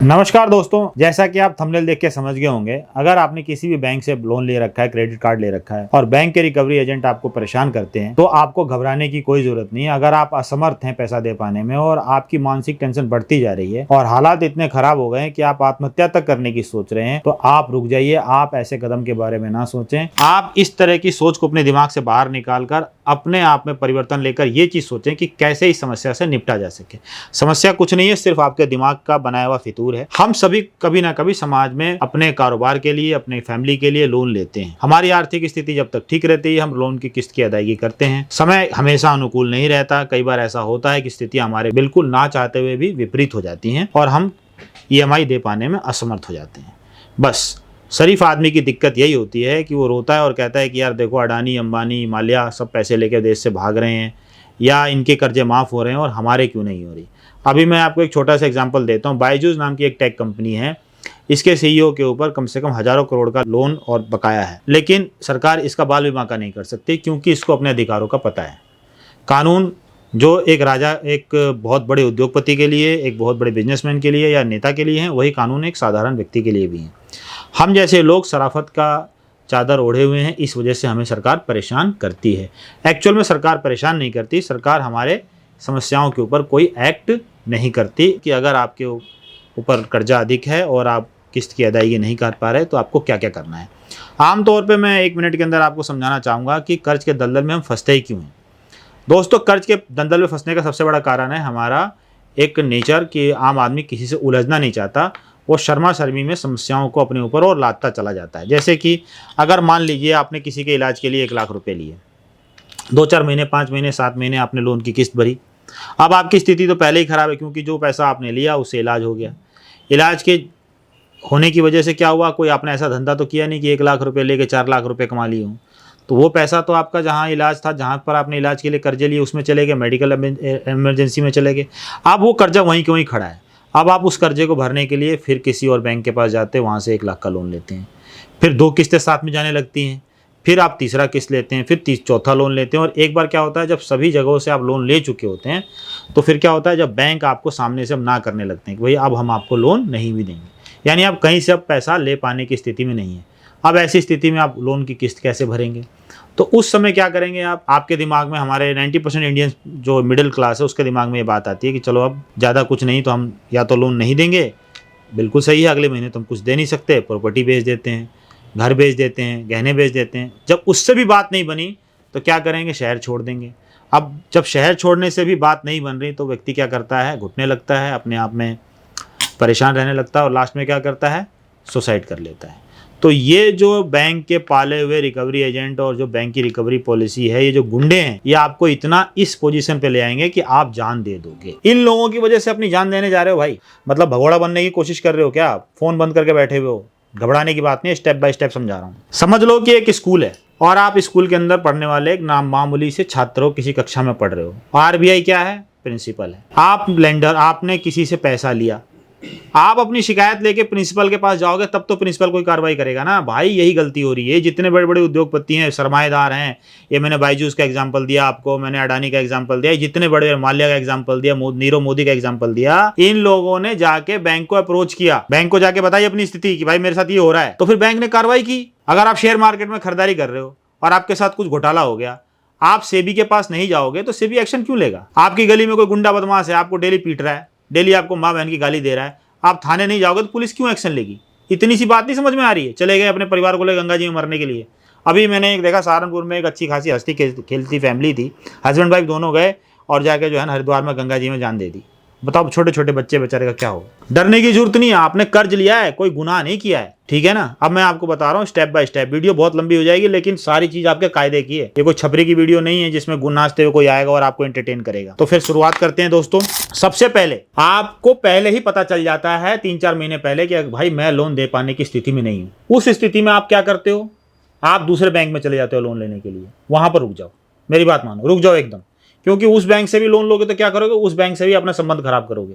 नमस्कार दोस्तों, जैसा कि आप थंबनेल देख के समझ गए होंगे, अगर आपने किसी भी बैंक से लोन ले रखा है, क्रेडिट कार्ड ले रखा है और बैंक के रिकवरी एजेंट आपको परेशान करते हैं, तो आपको घबराने की कोई जरूरत नहीं है। अगर आप असमर्थ हैं पैसा दे पाने में और आपकी मानसिक टेंशन बढ़ती जा रही है और हालात इतने खराब हो गए हैं कि आप आत्महत्या तक करने की सोच रहे हैं, तो आप रुक जाइए। आप ऐसे कदम के बारे में ना सोचें। आप इस तरह की सोच को अपने दिमाग से बाहर निकालकर अपने आप में परिवर्तन लेकर ये चीज सोचें कि कैसे इस समस्या से निपटा जा सके। समस्या कुछ नहीं है, सिर्फ आपके दिमाग का बनाया हुआ फितूर है। हम सभी कभी ना कभी समाज में अपने कारोबार के लिए, अपने फैमिली के लिए लोन लेते हैं। हमारी आर्थिक स्थिति जब तक ठीक रहती है, हम लोन की किस्त की अदायगी करते हैं। समय हमेशा अनुकूल नहीं रहता। कई बार ऐसा होता है कि स्थिति हमारे बिल्कुल ना चाहते हुए भी विपरीत हो जाती हैं और हम ईएमआई दे पाने में असमर्थ हो जाते हैं। बस शरीफ आदमी की दिक्कत यही होती है कि वो रोता है और कहता है कि यार देखो, अडानी, अंबानी, माल्या सब पैसे लेके देश से भाग रहे हैं या इनके कर्जे माफ़ हो रहे हैं और हमारे क्यों नहीं हो रही। अभी मैं आपको एक छोटा सा एग्जांपल देता हूँ। बायजूस नाम की एक टेक कंपनी है। इसके सीईओ के ऊपर कम से कम हजारों करोड़ का लोन और बकाया है, लेकिन सरकार इसका बाल बीमाका नहीं कर सकती क्योंकि इसको अपने अधिकारों का पता है। कानून जो एक राजा, एक बहुत बड़े उद्योगपति के लिए, एक बहुत बड़े बिजनेसमैन के लिए या नेता के लिए है, वही कानून एक साधारण व्यक्ति के लिए भी है। हम जैसे लोग शराफत का चादर ओढ़े हुए हैं, इस वजह से हमें सरकार परेशान करती है। एक्चुअल में सरकार परेशान नहीं करती, सरकार हमारे समस्याओं के ऊपर कोई एक्ट नहीं करती कि अगर आपके ऊपर कर्जा अधिक है और आप किस्त की अदायगी नहीं कर पा रहे तो आपको क्या क्या करना है। आमतौर पे मैं 1 मिनट के अंदर आपको समझाना चाहूँगा कि कर्ज के दलदल में हम फंसते ही क्यों हैं। दोस्तों, कर्ज के दलदल में फंसने का सबसे बड़ा कारण है हमारा एक नेचर कि आम आदमी किसी से उलझना नहीं चाहता। वो शर्मा शर्मी में समस्याओं को अपने ऊपर और लादता चला जाता है। जैसे कि अगर मान लीजिए आपने किसी के इलाज के लिए 1 लाख रुपए लिए, 2-4 महीने, 5 महीने, 7 महीने आपने लोन की किस्त भरी। अब आपकी स्थिति तो पहले ही खराब है क्योंकि जो पैसा आपने लिया उससे इलाज हो गया। इलाज के होने की वजह से क्या हुआ, कोई आपने ऐसा धंधा तो किया नहीं कि 1 लाख रुपए लेके 4 लाख रुपए कमा लिए हों। तो वो पैसा तो आपका जहाँ इलाज था, जहाँ पर आपने इलाज के लिए कर्जे लिए, उसमें चले गए, मेडिकल इमरजेंसी में चले गए। अब वो कर्जा वहीं के वहीं खड़ा है। अब आप उस कर्जे को भरने के लिए फिर किसी और बैंक के पास जाते हैं, वहाँ से 1 लाख का लोन लेते हैं। फिर 2 किस्तें साथ में जाने लगती हैं। फिर आप तीसरा किस्त लेते हैं, फिर चौथा लोन लेते हैं। और एक बार क्या होता है, जब सभी जगहों से आप लोन ले चुके होते हैं तो फिर क्या होता है, जब बैंक आपको सामने से अब ना करने लगते हैं कि भाई अब हम आपको लोन नहीं भी देंगे, यानी आप कहीं से अब पैसा ले पाने की स्थिति में नहीं है। अब ऐसी स्थिति में आप लोन की किस्त कैसे भरेंगे? तो उस समय क्या करेंगे आप? आपके दिमाग में, हमारे 90% इंडियन जो मिडिल क्लास है उसके दिमाग में ये बात आती है कि चलो अब ज़्यादा कुछ नहीं तो हम या तो लोन नहीं देंगे, बिल्कुल सही है, अगले महीने तो हम कुछ दे नहीं सकते, प्रॉपर्टी बेच देते हैं, घर बेच देते हैं, गहने बेच देते हैं। जब उससे भी बात नहीं बनी तो क्या करेंगे? शहर छोड़ देंगे। अब जब शहर छोड़ने से भी बात नहीं बन रही तो व्यक्ति क्या करता है? घुटने लगता है, अपने आप में परेशान रहने लगता है और लास्ट में क्या करता है? सुसाइड कर लेता है। तो ये जो बैंक के पाले हुए रिकवरी एजेंट और जो बैंक की रिकवरी पॉलिसी है, ये जो गुंडे हैं, ये आपको इतना इस पोजीशन पे ले आएंगे कि आप जान दे दोगे। इन लोगों की वजह से अपनी जान देने जा रहे हो भाई, मतलब भगोड़ा बनने की कोशिश कर रहे हो क्या? फोन बंद करके बैठे हुए हो? घबराने की बात नहीं है, स्टेप बाय स्टेप समझा रहा हूँ। समझ लो कि एक स्कूल है और आप स्कूल के अंदर पढ़ने वाले एक मामूली से छात्र हो, किसी कक्षा में पढ़ रहे हो। आरबीआई क्या है? प्रिंसिपल है। आप लेंडर, आपने किसी से पैसा लिया, आप अपनी शिकायत लेके प्रिंसिपल के पास जाओगे तब तो प्रिंसिपल कोई कार्रवाई करेगा ना भाई। यही गलती हो रही है। जितने बड़े बड़े उद्योगपति हैं, सरमाएदार हैं, ये मैंने बायजूस का एग्जांपल दिया आपको, मैंने अडानी का एग्जांपल दिया, जितने बड़े, माल्या का एग्जांपल दिया, नीरव मोदी का एग्जांपल दिया, इन लोगों ने जाके बैंक को अप्रोच किया, बैंक को जाके बताई अपनी स्थिति कि भाई मेरे साथ ये हो रहा है, तो फिर बैंक ने कार्रवाई की। अगर आप शेयर मार्केट में खरीदारी कर रहे हो और आपके साथ कुछ घोटाला हो गया, आप सेबी के पास नहीं जाओगे तो सेबी एक्शन क्यों लेगा? आपकी गली में कोई गुंडा बदमाश है, आपको डेली पीट रहा है, डेली आपको माँ बहन की गाली दे रहा है, आप थाने नहीं जाओगे तो पुलिस क्यों एक्शन लेगी? इतनी सी बात नहीं समझ में आ रही है? चले गए अपने परिवार को लेकर गंगा जी में मरने के लिए। अभी मैंने एक देखा, सहारनपुर में एक अच्छी खासी हंसती खेलती फैमिली थी, हस्बैंड वाइफ दोनों गए और जाके जो है हरिद्वार में गंगा जी में जान दे दी। बताओ, छोटे छोटे बच्चे बेचारे का क्या होगा? डरने की जरूरत नहीं है, आपने कर्ज लिया है, कोई गुनाह नहीं किया है, ठीक है ना? अब मैं आपको बता रहा हूँ स्टेप बाय स्टेप। वीडियो बहुत लंबी हो जाएगी लेकिन सारी चीज आपके कायदे की है। ये कोई छपरी की वीडियो नहीं है जिसमें गुण नाचते हुए कोई आएगा और आपको एंटरटेन करेगा। तो फिर शुरुआत करते हैं दोस्तों। सबसे पहले आपको पहले ही पता चल जाता है 3-4 महीने पहले कि भाई मैं लोन दे पाने की स्थिति में नहीं हूँ। उस स्थिति में आप क्या करते हो? आप दूसरे बैंक में चले जाते हो लोन लेने के लिए। वहां पर रुक जाओ, मेरी बात मानो, रुक जाओ एकदम। क्योंकि उस बैंक से भी लोन लोगे तो क्या करोगे? उस बैंक से भी अपना संबंध खराब करोगे,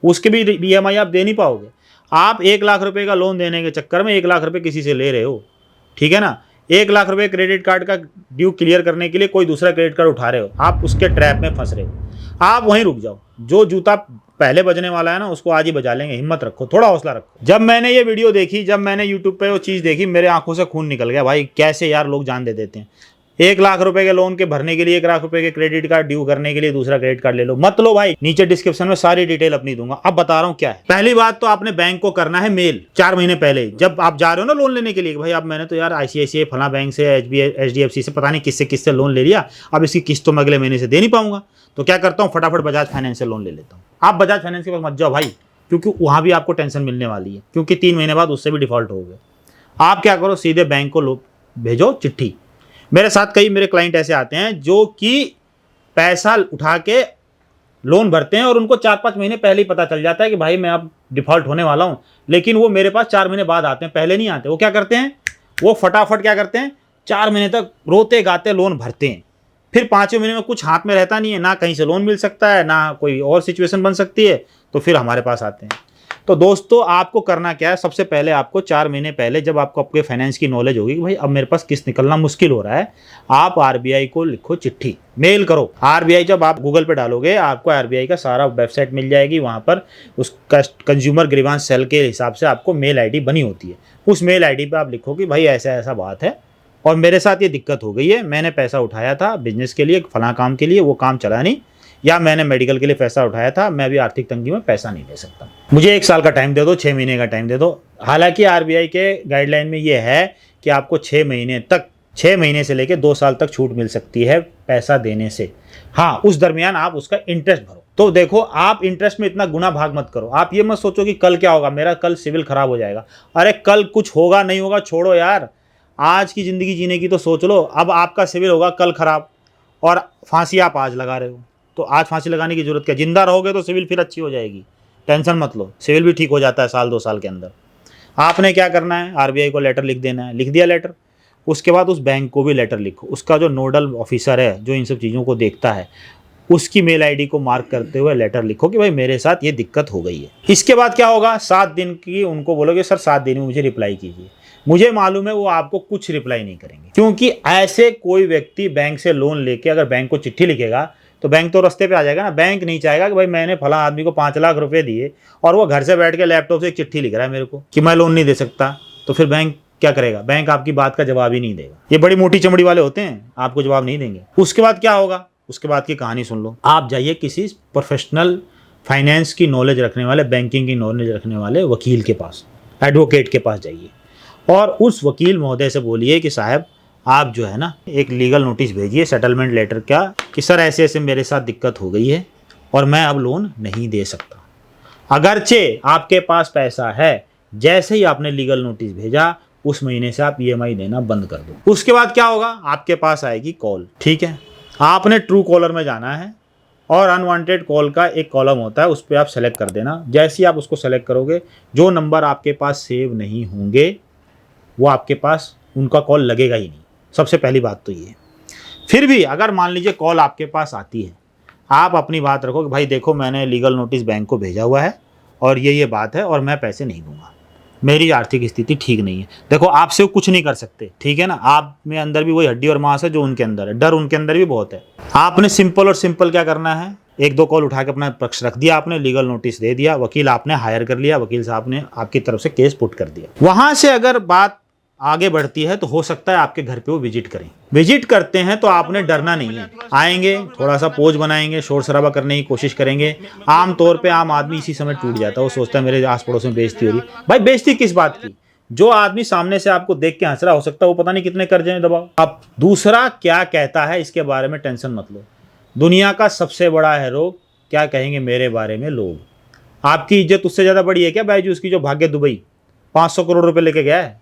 उसके भी ईएमआई आप दे नहीं पाओगे। आप 1 लाख रुपए का लोन देने के चक्कर में 1 लाख रुपए किसी से ले रहे हो, ठीक है ना? 1 लाख रुपए क्रेडिट कार्ड का ड्यू क्लियर करने के लिए कोई दूसरा क्रेडिट कार्ड उठा रहे हो, आप उसके ट्रैप में फंस रहे हो। आप वहीं रुक जाओ। जो जूता पहले बजने वाला है ना, उसको आज ही बजा लेंगे। हिम्मत रखो, थोड़ा हौसला रखो। जब मैंने ये वीडियो देखी, जब मैंने यूट्यूब पे वो चीज़ देखी, मेरे आंखों से खून निकल गया। भाई कैसे यार लोग जान दे देते हैं। 1 लाख रुपए के लोन के भरने के लिए 1 लाख रुपए के क्रेडिट कार्ड ड्यू करने के लिए दूसरा क्रेडिट कार्ड ले लो। मत लो भाई, नीचे डिस्क्रिप्शन में सारी डिटेल अपनी दूंगा। अब बता रहा हूँ क्या है। पहली बात तो आपने बैंक को करना है मेल 4 महीने पहले, जब आप जा रहे हो ना लोन लेने के लिए। भाई अब मैंने तो यार ICICI फला बैंक से, HDFC से, पता नहीं किससे किससे लोन ले लिया, अब इसकी किस्त तो मैं अगले महीने से दे नहीं पाऊंगा। तो क्या करता हूँ, फटाफट बजाज फाइनेंस से लोन ले लेता हूँ। आप बजाज फाइनेंस के पास मत जाओ भाई, क्योंकि वहां भी आपको टेंशन मिलने वाली है, क्योंकि 3 महीने बाद उससे भी डिफॉल्ट हो गए। आप क्या करो, सीधे बैंक को भेजो चिट्ठी। मेरे साथ कई मेरे क्लाइंट ऐसे आते हैं जो कि पैसा उठा के लोन भरते हैं और उनको 4-5 महीने पहले ही पता चल जाता है कि भाई मैं अब डिफॉल्ट होने वाला हूं, लेकिन वो मेरे पास 4 महीने बाद आते हैं, पहले नहीं आते। वो क्या करते हैं, वो फटाफट क्या करते हैं, 4 महीने तक रोते गाते लोन भरते हैं। फिर 5वें महीने में कुछ हाथ में रहता नहीं है, ना कहीं से लोन मिल सकता है, ना कोई और सिचुएशन बन सकती है, तो फिर हमारे पास आते हैं। तो दोस्तों आपको करना क्या है, सबसे पहले आपको 4 महीने पहले, जब आपको आपके फाइनेंस की नॉलेज होगी कि भाई अब मेरे पास किस्त निकलना मुश्किल हो रहा है, आप RBI को लिखो चिट्ठी, मेल करो। RBI जब आप गूगल पे डालोगे, आपको RBI का सारा वेबसाइट मिल जाएगी। वहाँ पर उस कंज्यूमर ग्रीवांस सेल के हिसाब से आपको मेल ID बनी होती है। उस मेल ID पे आप लिखो कि भाई ऐसा ऐसा बात है और मेरे साथ ये दिक्कत हो गई है, मैंने पैसा उठाया था बिजनेस के लिए, फला काम के लिए, वो काम चला नहीं, या मैंने मेडिकल के लिए पैसा उठाया था, मैं भी आर्थिक तंगी में पैसा नहीं दे सकता, मुझे 1 साल का टाइम दे दो, 6 महीने का टाइम दे दो। हालांकि RBI के गाइडलाइन में ये है कि आपको 6 महीने तक, 6 महीने से लेकर 2 साल तक छूट मिल सकती है पैसा देने से। हाँ, उस दरमियान आप उसका इंटरेस्ट भरो। तो देखो, आप इंटरेस्ट में इतना गुना भाग मत करो। आप ये मत सोचो कि कल क्या होगा, मेरा कल सिविल खराब हो जाएगा। अरे कल कुछ होगा नहीं होगा छोड़ो यार, आज की ज़िंदगी जीने की तो सोच लो। अब आपका सिविल होगा कल खराब, और फांसी आप आज लगा रहे हो, तो आज फांसी लगाने की जरूरत क्या, जिंदा रहोगे तो सिविल फिर अच्छी हो जाएगी, टेंशन मत लो, सिविल भी ठीक हो जाता है 1-2 साल के अंदर। आपने क्या करना है, RBI को लेटर लिख देना है। लिख दिया लेटर, उसके बाद उस बैंक को भी लेटर लिखो। उसका जो नोडल ऑफिसर है, जो इन सब चीज़ों को देखता है, उसकी मेल ID को मार्क करते हुए लेटर लिखो कि भाई मेरे साथ ये दिक्कत हो गई है। इसके बाद क्या होगा, 7 दिन की उनको बोलोगे सर 7 दिन में मुझे रिप्लाई कीजिए। मुझे मालूम है वो आपको कुछ रिप्लाई नहीं करेंगे, क्योंकि ऐसे कोई व्यक्ति बैंक से लोन लेके अगर बैंक को चिट्ठी लिखेगा तो बैंक तो रास्ते पे आ जाएगा ना। बैंक नहीं चाहेगा कि भाई मैंने फला आदमी को 5 लाख रुपए दिए और वो घर से बैठ के लैपटॉप से एक चिट्ठी लिख रहा है मेरे को कि मैं लोन नहीं दे सकता, तो फिर बैंक क्या करेगा, बैंक आपकी बात का जवाब ही नहीं देगा। ये बड़ी मोटी चमड़ी वाले होते हैं, आपको जवाब नहीं देंगे। उसके बाद क्या होगा, उसके बाद की कहानी सुन लो। आप जाइए किसी प्रोफेशनल फाइनेंस की नॉलेज रखने वाले, बैंकिंग की नॉलेज रखने वाले वकील के पास, एडवोकेट के पास जाइए और उस वकील महोदय से बोलिए कि साहब आप जो है ना एक लीगल नोटिस भेजिए, सेटलमेंट लेटर का, कि सर ऐसे ऐसे मेरे साथ दिक्कत हो गई है और मैं अब लोन नहीं दे सकता। अगरचे आपके पास पैसा है, जैसे ही आपने लीगल नोटिस भेजा उस महीने से आप EMI देना बंद कर दो। उसके बाद क्या होगा, आपके पास आएगी कॉल। ठीक है, आपने ट्रू कॉलर में जाना है और अनवांटेड कॉल का एक कॉलम होता है, उस पर आप सेलेक्ट कर देना। जैसे ही आप उसको सेलेक्ट करोगे, जो नंबर आपके पास सेव नहीं होंगे वो आपके पास उनका कॉल लगेगा ही नहीं। सबसे पहली बात तो ये। फिर भी अगर मान लीजिए कॉल आपके पास आती है, आप अपनी बात रखो कि भाई देखो मैंने लीगल नोटिस बैंक को भेजा हुआ है और ये बात है और मैं पैसे नहीं दूंगा, मेरी आर्थिक स्थिति ठीक नहीं है। देखो आपसे वो कुछ नहीं कर सकते, ठीक है ना, आप में अंदर भी वही हड्डी और मांस है जो उनके अंदर है, डर उनके अंदर भी बहुत है। आपने सिंपल क्या करना है, 1-2 कॉल उठा के अपना पक्ष रख दिया, आपने लीगल नोटिस दे दिया, वकील आपने हायर कर लिया, वकील साहब ने आपकी तरफ से केस पुट कर दिया। वहां से अगर बात आगे बढ़ती है तो हो सकता है आपके घर पे वो विजिट करें। विजिट करते हैं तो आपने डरना नहीं है, आएंगे, थोड़ा सा पोज बनाएंगे, शोर शराबा करने की कोशिश करेंगे। आमतौर पे आम आदमी इसी समय टूट जाता है, वो सोचता है मेरे आस पड़ोस में बेइज्जती हो रही। भाई बेइज्जती किस बात की, जो आदमी सामने से आपको देख के हंस रहा, हो सकता है वो पता नहीं कितने कर्जे में दबाओ। अब दूसरा क्या कहता है इसके बारे में टेंशन मत लो। दुनिया का सबसे बड़ा है रोग, क्या कहेंगे मेरे बारे में लोग। आपकी इज्जत उससे ज्यादा बड़ी है क्या बायजूस की, जो भाग्य दुबई 500 करोड़ रुपए लेके गया है,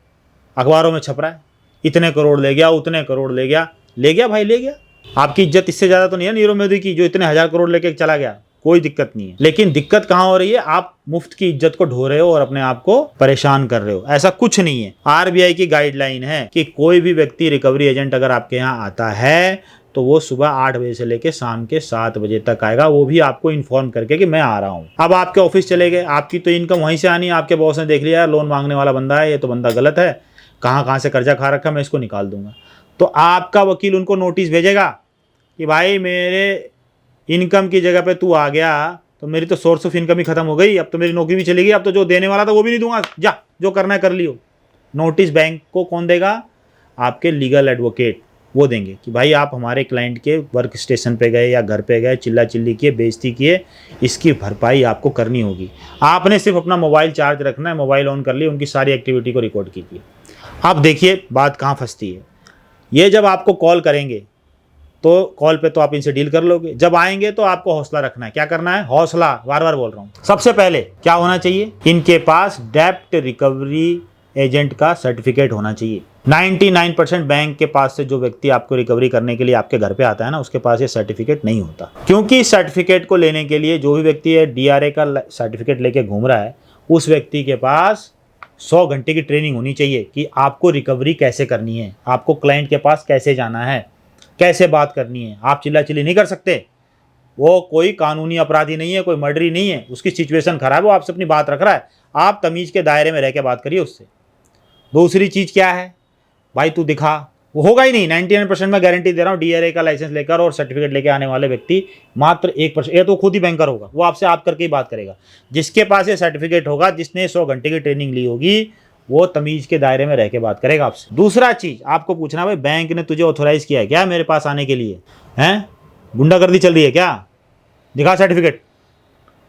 अखबारों में छप रहा है, इतने करोड़ ले गया, उतने करोड़ ले गया, ले गया भाई ले गया। आपकी इज्जत इससे ज्यादा तो नहीं है नीरव मोदी की, जो इतने 1000 करोड़ लेके चला गया, कोई दिक्कत नहीं है। लेकिन दिक्कत कहाँ हो रही है, आप मुफ्त की इज्जत को ढो रहे हो और अपने आप को परेशान कर रहे हो। ऐसा कुछ नहीं है। RBI की गाइडलाइन है कि कोई भी व्यक्ति रिकवरी एजेंट अगर आपके यहाँ आता है तो वो सुबह 8 बजे से लेकर शाम के 7 बजे तक आएगा, वो भी आपको इन्फॉर्म करके कि मैं आ रहा हूँ। अब आपके ऑफिस चले गए, आपकी तो इनकम वहीं से आनी है, आपके बॉस ने देख लिया लोन मांगने वाला बंदा है, ये तो बंदा गलत है, कहाँ से कर्जा खा रखा, मैं इसको निकाल दूंगा। तो आपका वकील उनको नोटिस भेजेगा कि भाई मेरे इनकम की जगह पे तू आ गया तो मेरी तो सोर्स ऑफ इनकम ही खत्म हो गई, अब तो मेरी नौकरी भी चली गई, अब तो जो देने वाला था वो भी नहीं दूंगा, जा जो करना है कर लियो। नोटिस बैंक को कौन देगा? आपके लीगल एडवोकेट वो देंगे कि भाई आप हमारे क्लाइंट के वर्क स्टेशन पे गए या घर पे गए, चिल्ला चिल्ली किए, बेइज्जती किए, इसकी भरपाई आपको करनी होगी। आपने सिर्फ अपना मोबाइल चार्ज रखना है, मोबाइल ऑन कर लिया, उनकी सारी एक्टिविटी को रिकॉर्ड कीजिए। अब देखिए बात कहाँ फंसती है, ये जब आपको कॉल करेंगे तो कॉल पे तो आप इनसे डील कर लोगे, जब आएंगे तो आपको हौसला रखना है। क्या करना है? हौसला, बार बार बोल रहा हूँ। सबसे पहले क्या होना चाहिए? इनके पास डेब्ट रिकवरी एजेंट का सर्टिफिकेट होना चाहिए। 99% बैंक के पास से जो व्यक्ति आपको रिकवरी करने के लिए आपके घर पे आता है ना, उसके पास ये सर्टिफिकेट नहीं होता, क्योंकि इस सर्टिफिकेट को लेने के लिए जो भी व्यक्ति है DRA का सर्टिफिकेट लेके घूम रहा है, उस व्यक्ति के पास 100 घंटे की ट्रेनिंग होनी चाहिए कि आपको रिकवरी कैसे करनी है, आपको क्लाइंट के पास कैसे जाना है, कैसे बात करनी है। आप चिल्ला चिल्ली नहीं कर सकते, वो कोई कानूनी अपराधी नहीं है, कोई मर्डरी नहीं है, उसकी सिचुएशन खराब है, वो आपसे अपनी बात रख रहा है, आप तमीज़ के दायरे में रह के बात करिए उससे। दूसरी चीज़ क्या है भाई, तू दिखा, वो होगा ही नहीं। 99% में गारंटी दे रहा हूँ, DRA का लाइसेंस लेकर और सर्टिफिकेट लेके आने वाले व्यक्ति मात्र 1%, ये तो खुद ही बैंकर होगा, वो आपसे आप करके ही बात करेगा। जिसके पास ये सर्टिफिकेट होगा, जिसने 100 घंटे की ट्रेनिंग ली होगी, वो तमीज़ के दायरे में रह के बात करेगा आपसे। दूसरा चीज़ आपको पूछना, भाई बैंक ने तुझे ऑथोराइज किया है क्या मेरे पास आने के लिए? हैं, गुंडागर्दी चल रही है क्या? दिखा सर्टिफिकेट,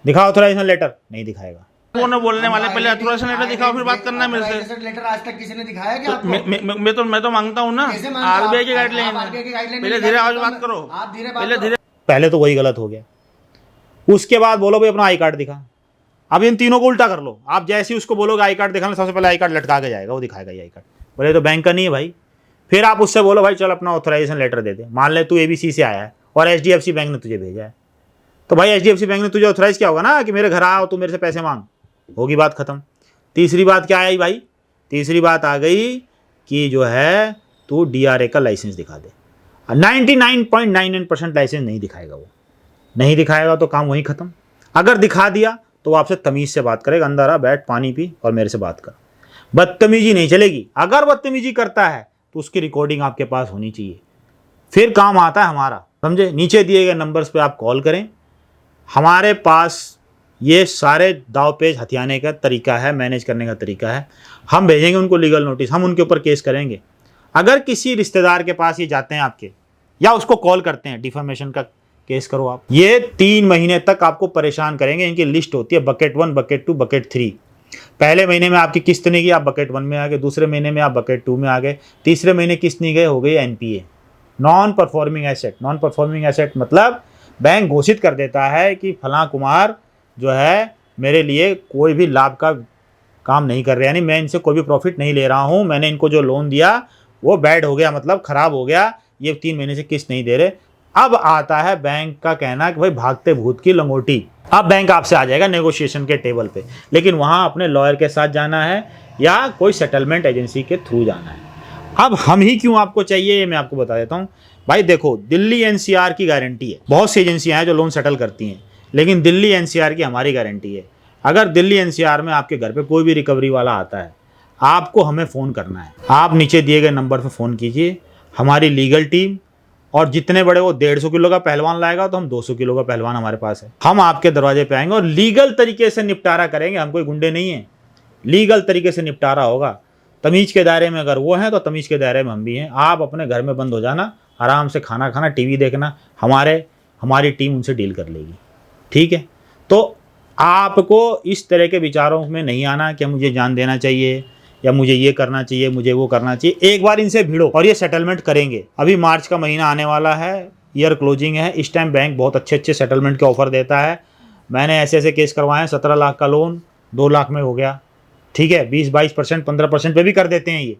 दिखा ऑथोराइजेशन लेटर। नहीं दिखाएगा। वो न बोलने वाले, पहले अथोराइजेशन लेटर दिखाओ फिर बात करना है मेरे से। ऑथराइजेशन लेटर आज तक किसी ने दिखाया क्या आपको? मैं तो मांगता हूँ ना, RBI की गाइडलाइन है। पहले धीरे आवाज बात करो, आप धीरे पहले धीरे। पहले तो वही गलत हो गया, उसके बाद बोलो भाई अपना आई कार्ड दिखा। अब इन तीनों को उल्टा कर लो, आप जैसे ही उसको बोलोगे आई कार्ड दिखाना, सबसे पहले आई कार्ड लटका के जाएगा, वो दिखाएगा ये आई कार्ड, बोले तो बैंक का नहीं है भाई। फिर आप उससे बोलो भाई चल अपना ऑथराइजेशन लेटर दे दे। मान ले तू ABC से आया है और HDFC बैंक ने तुझे भेजा है, तो भाई HDFC बैंक ने तुझे ऑथराइज किया होगा ना कि मेरे घर आओ, तू मेरे से पैसे मांग, होगी बात खत्म। तीसरी बात क्या आई भाई? तीसरी बात आ गई कि जो है तू DRA का लाइसेंस दिखा दे। 99.99% लाइसेंस नहीं दिखाएगा, वो नहीं दिखाएगा तो काम वहीं खत्म। अगर दिखा दिया तो वो आपसे तमीज़ से बात करेगा, अंदर आ, बैठ, पानी पी और मेरे से बात कर। बदतमीजी नहीं चलेगी। अगर बदतमीजी करता है तो उसकी रिकॉर्डिंग आपके पास होनी चाहिए, फिर काम आता है हमारा, समझे? नीचे दिए गए नंबर्स पे आप कॉल करें, हमारे पास ये सारे दाव पेच हथियाने का तरीका है, मैनेज करने का तरीका है। हम भेजेंगे उनको लीगल नोटिस, हम उनके ऊपर केस करेंगे। अगर किसी रिश्तेदार के पास ये जाते हैं आपके, या उसको कॉल करते हैं, डिफेमेशन का केस करो आप। ये 3 महीने तक आपको परेशान करेंगे। इनकी लिस्ट होती है, बकेट 1, बकेट 2, बकेट 3। पहले महीने में आपकी किस्त नहीं गई, आप बकेट 1 में आ गए, दूसरे महीने में आप बकेट 2 में आ गए, तीसरे महीने किस्त नहीं गए, हो गई NPA, non performing asset. Non performing asset मतलब बैंक घोषित कर देता है कि फलां कुमार जो है मेरे लिए कोई भी लाभ का काम नहीं कर रहे, यानी मैं इनसे कोई भी प्रॉफिट नहीं ले रहा हूँ, मैंने इनको जो लोन दिया वो बैड हो गया, मतलब ख़राब हो गया, ये 3 महीने से किस्त नहीं दे रहे। अब आता है बैंक का कहना कि भाई भागते भूत की लंगोटी। अब बैंक आपसे आ जाएगा नेगोशिएशन के टेबल पे, लेकिन वहाँ अपने लॉयर के साथ जाना है या कोई सेटलमेंट एजेंसी के थ्रू जाना है। अब हम ही क्यों आपको चाहिए ये मैं आपको बता देता हूँ। भाई देखो, दिल्ली NCR की गारंटी है, बहुत सी एजेंसियाँ हैं जो लोन सेटल करती हैं, लेकिन दिल्ली NCR की हमारी गारंटी है। अगर दिल्ली NCR में आपके घर पे कोई भी रिकवरी वाला आता है, आपको हमें फ़ोन करना है। आप नीचे दिए गए नंबर पर फ़ोन कीजिए, हमारी लीगल टीम, और जितने बड़े वो 150 किलो का पहलवान लाएगा तो हम 200 किलो का पहलवान हमारे पास है, हम आपके दरवाजे पे आएंगे और लीगल तरीके से निपटारा करेंगे। हम कोई गुंडे नहीं हैं, लीगल तरीके से निपटारा होगा। तमीज़ के दायरे में अगर वो हैं तो तमीज़ के दायरे में हम भी हैं। आप अपने घर में बंद हो जाना, आराम से खाना खाना, TV देखना, हमारी टीम उनसे डील कर लेगी, ठीक है? तो आपको इस तरह के विचारों में नहीं आना कि मुझे जान देना चाहिए या मुझे ये करना चाहिए, मुझे वो करना चाहिए। एक बार इनसे भिड़ो और ये सेटलमेंट करेंगे। अभी मार्च का महीना आने वाला है, ईयर क्लोजिंग है, इस टाइम बैंक बहुत अच्छे सेटलमेंट के ऑफर देता है। मैंने ऐसे केस करवाए हैं, 17 लाख का लोन 2 लाख में हो गया, ठीक है? 20-22%, 15% पे भी कर देते हैं ये।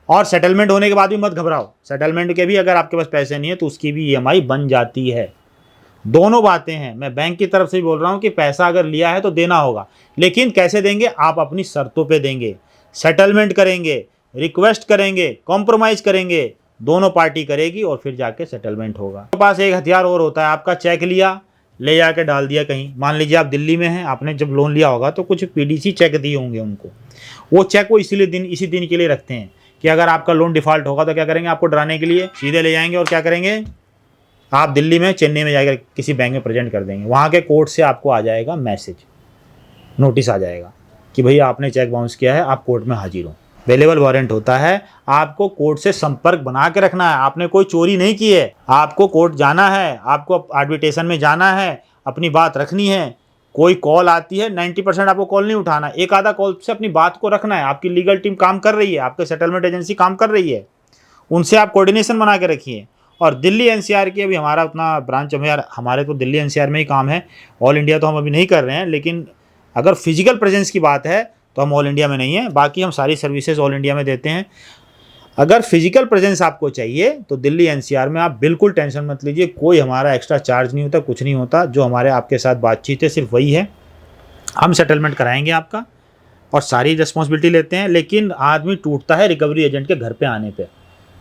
और सेटलमेंट होने के बाद भी मत घबराओ, सेटलमेंट के भी अगर आपके पास पैसे नहीं है तो उसकी भी EMI बन जाती है। दोनों बातें हैं। मैं बैंक की तरफ से भी बोल रहा हूँ कि पैसा अगर लिया है तो देना होगा, लेकिन कैसे देंगे? आप अपनी शर्तों पे देंगे, सेटलमेंट करेंगे, रिक्वेस्ट करेंगे, कॉम्प्रोमाइज़ करेंगे, दोनों पार्टी करेगी और फिर जाके सेटलमेंट होगा। आपके पास एक हथियार और होता है, आपका चेक लिया, ले जाके डाल दिया कहीं। मान लीजिए आप दिल्ली में हैं, आपने जब लोन लिया होगा तो कुछ PDC चेक दिए होंगे उनको, वो चेक वो इसी दिन के लिए रखते हैं कि अगर आपका लोन डिफ़ॉल्ट होगा तो क्या करेंगे? आपको डराने के लिए सीधे ले जाएंगे और क्या करेंगे? आप दिल्ली में, चेन्नई में जाकर किसी बैंक में प्रेजेंट कर देंगे, वहाँ के कोर्ट से आपको आ जाएगा मैसेज, नोटिस आ जाएगा कि भैया आपने चेक बाउंस किया है, आप कोर्ट में हाजिर हो। अवेलेबल वारंट होता है। आपको कोर्ट से संपर्क बना के रखना है। आपने कोई चोरी नहीं की है, आपको कोर्ट जाना है, आपको आर्बिट्रेशन में जाना है, अपनी बात रखनी है। कोई कॉल आती है, 90% आपको कॉल नहीं उठाना, एक आधा कॉल से अपनी बात को रखना है। आपकी लीगल टीम काम कर रही है, आपके सेटलमेंट एजेंसी काम कर रही है, उनसे आप कोऑर्डिनेशन बना के रखिए। और दिल्ली एनसीआर की अभी हमारा उतना ब्रांच हमारे तो दिल्ली एनसीआर में ही काम है, ऑल इंडिया तो हम अभी नहीं कर रहे हैं। लेकिन अगर फिजिकल प्रेजेंस की बात है तो हम ऑल इंडिया में नहीं है, बाकी हम सारी सर्विसेज ऑल इंडिया में देते हैं। अगर फिजिकल प्रेजेंस आपको चाहिए तो दिल्ली एनसीआर में आप बिल्कुल टेंशन मत लीजिए, कोई हमारा एक्स्ट्रा चार्ज नहीं होता, कुछ नहीं होता। जो हमारे आपके साथ बातचीत है सिर्फ वही है, हम सेटलमेंट कराएंगे आपका और सारी रिस्पॉन्सिबिलिटी लेते हैं। लेकिन आदमी टूटता है रिकवरी एजेंट के घर पे आने पे,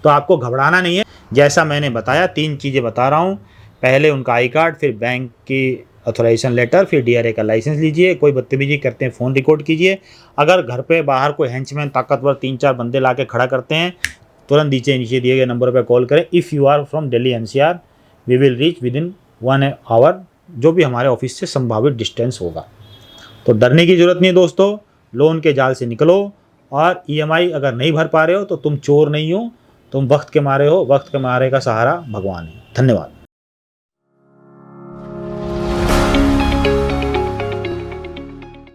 तो आपको घबराना नहीं है। जैसा मैंने बताया 3 चीज़ें बता रहा हूँ, पहले उनका आई कार्ड, फिर बैंक की ऑथोराइजेशन लेटर, फिर डीआरए का लाइसेंस लीजिए। कोई बदतमीजी करते हैं फ़ोन रिकॉर्ड कीजिए। अगर घर पे बाहर कोई हेंचमैन ताकतवर 3-4 बंदे ला के खड़ा करते हैं, तुरंत नीचे दिए गए नंबर पर कॉल करें। If you are from Delhi NCR we will reach within 1 hour, जो भी हमारे ऑफिस से संभावित डिस्टेंस होगा। तो डरने की ज़रूरत नहीं है दोस्तों, लोन के जाल से निकलो। और ईएमआई अगर नहीं भर पा रहे हो तो तुम चोर नहीं हो, तुम वक्त के मारे हो, वक्त के मारे का सहारा भगवान है। धन्यवाद।